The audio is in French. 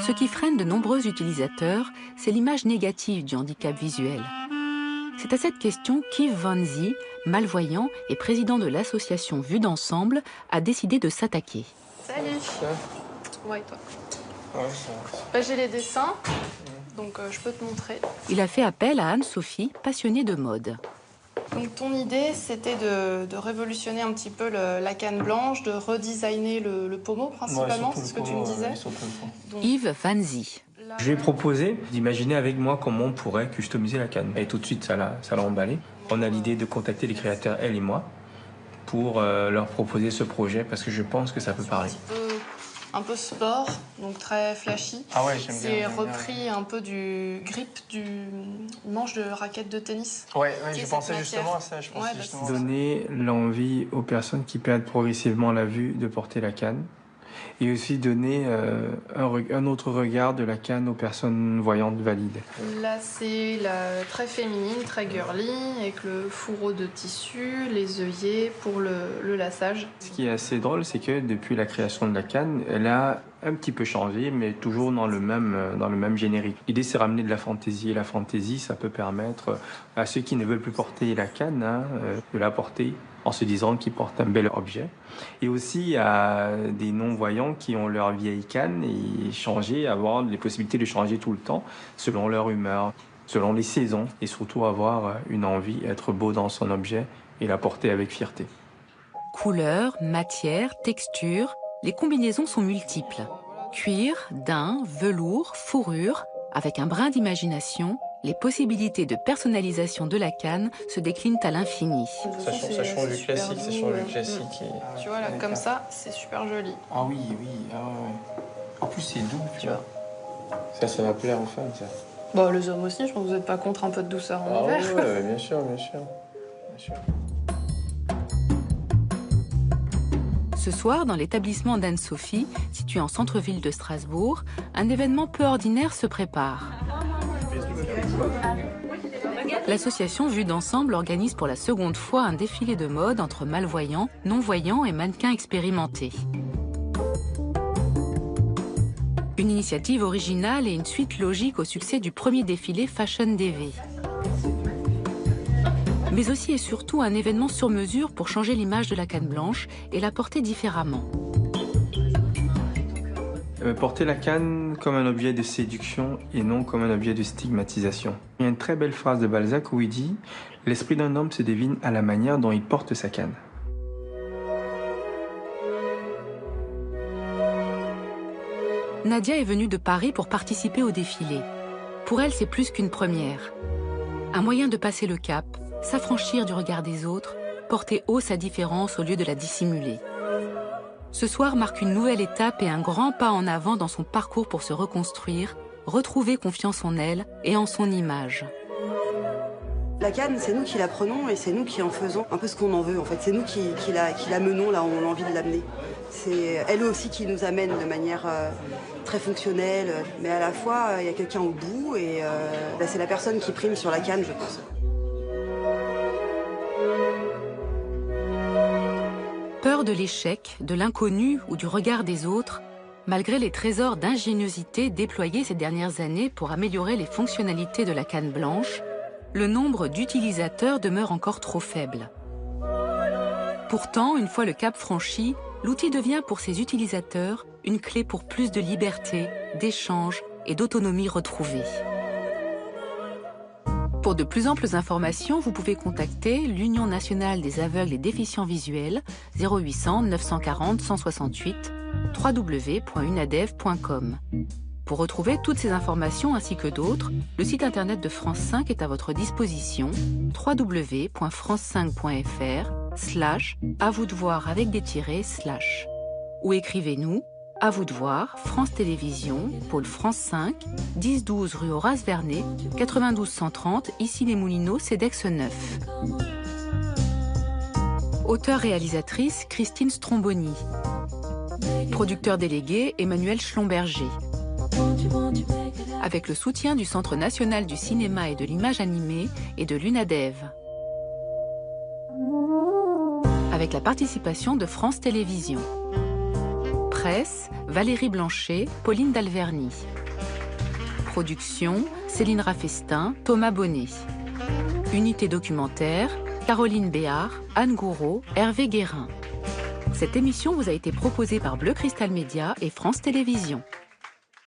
Ce qui freine de nombreux utilisateurs, c'est l'image négative du handicap visuel. C'est à cette question qu'Yves Van Zie, malvoyant et président de l'association Vue d'Ensemble, a décidé de s'attaquer. Salut. Ouais, toi. Ouais, ça va. J'ai les dessins, donc je peux te montrer. Il a fait appel à Anne-Sophie, passionnée de mode. Donc ton idée, c'était de révolutionner un petit peu la canne blanche, de redesigner le pommeau principalement, c'est ce que tu me disais. Donc, Yves Van Zie. Je lui ai proposé d'imaginer avec moi comment on pourrait customiser la canne. Et tout de suite, ça l'a emballé. On a l'idée de contacter les créateurs, elle et moi, pour leur proposer ce projet, parce que je pense que ça peut parler. Un peu sport, donc très flashy. Ah ouais, j'aime bien. C'est repris un peu du grip du manche de raquette de tennis. Ouais, je pensais justement à ça. Donner l'envie aux personnes qui perdent progressivement la vue de porter la canne. Et aussi donner un autre regard de la canne aux personnes voyantes valides. Là, c'est très féminine, très girly, avec le fourreau de tissu, les œillets pour le lassage. Ce qui est assez drôle, c'est que depuis la création de la canne, elle a un petit peu changé, mais toujours dans le même générique. L'idée, c'est ramener de la fantaisie. Et la fantaisie, ça peut permettre à ceux qui ne veulent plus porter la canne, de la porter en se disant qu'ils portent un bel objet. Et aussi à des non-voyants qui ont leur vieille canne et avoir les possibilités de changer tout le temps selon leur humeur, selon les saisons, et surtout avoir une envie, être beau dans son objet et la porter avec fierté. Couleurs, matières, textures, les combinaisons sont multiples. Cuir, daim, velours, fourrure, avec un brin d'imagination, les possibilités de personnalisation de la canne se déclinent à l'infini. Ça change du classique, ça change du classique. Tu vois, là, comme ça, c'est super joli. Ah oui, ah ouais. En plus, c'est doux, tu vois. Ça va plaire aux femmes, ça. Bon, les hommes aussi, je pense que vous n'êtes pas contre un peu de douceur en hiver. Ouais, bien sûr. Ce soir, dans l'établissement d'Anne-Sophie, situé en centre-ville de Strasbourg, un événement peu ordinaire se prépare. L'association Vue d'Ensemble organise pour la seconde fois un défilé de mode entre malvoyants, non-voyants et mannequins expérimentés. Une initiative originale et une suite logique au succès du premier défilé Fashion DV. Mais aussi et surtout un événement sur mesure pour changer l'image de la canne blanche et la porter différemment. Porter la canne comme un objet de séduction et non comme un objet de stigmatisation. Il y a une très belle phrase de Balzac où il dit « L'esprit d'un homme se devine à la manière dont il porte sa canne ». Nadia est venue de Paris pour participer au défilé. Pour elle, c'est plus qu'une première. Un moyen de passer le cap, s'affranchir du regard des autres, porter haut sa différence au lieu de la dissimuler. Ce soir marque une nouvelle étape et un grand pas en avant dans son parcours pour se reconstruire, retrouver confiance en elle et en son image. La canne, c'est nous qui la prenons et c'est nous qui en faisons un peu ce qu'on en veut. En fait, c'est nous qui la menons là où on a envie de l'amener. C'est elle aussi qui nous amène de manière très fonctionnelle, mais à la fois il y a quelqu'un au bout et c'est la personne qui prime sur la canne, je pense. Peur de l'échec, de l'inconnu ou du regard des autres, malgré les trésors d'ingéniosité déployés ces dernières années pour améliorer les fonctionnalités de la canne blanche, le nombre d'utilisateurs demeure encore trop faible. Pourtant, une fois le cap franchi, l'outil devient pour ses utilisateurs une clé pour plus de liberté, d'échange et d'autonomie retrouvée. Pour de plus amples informations, vous pouvez contacter l'Union nationale des aveugles et déficients visuels 0800 940 168 www.unadev.com. Pour retrouver toutes ces informations ainsi que d'autres, le site internet de France 5 est à votre disposition www.france5.fr/à vous de voir avec des tirets / ou écrivez-nous à vous de voir, France Télévisions, pôle France 5, 10-12 rue Horace Vernet, 92 130, Issy-les-Moulineaux, Cedex 9. Auteure-réalisatrice Christine Stromboni. Producteur délégué Emmanuel Schlomberger. Avec le soutien du Centre national du cinéma et de l'image animée et de l'UNADEV. Avec la participation de France Télévisions. Presse, Valérie Blanchet, Pauline Dalverny. Production, Céline Raffestin, Thomas Bonnet. Unité documentaire, Caroline Béard, Anne Gouraud, Hervé Guérin. Cette émission vous a été proposée par Bleu Cristal Média et France Télévisions.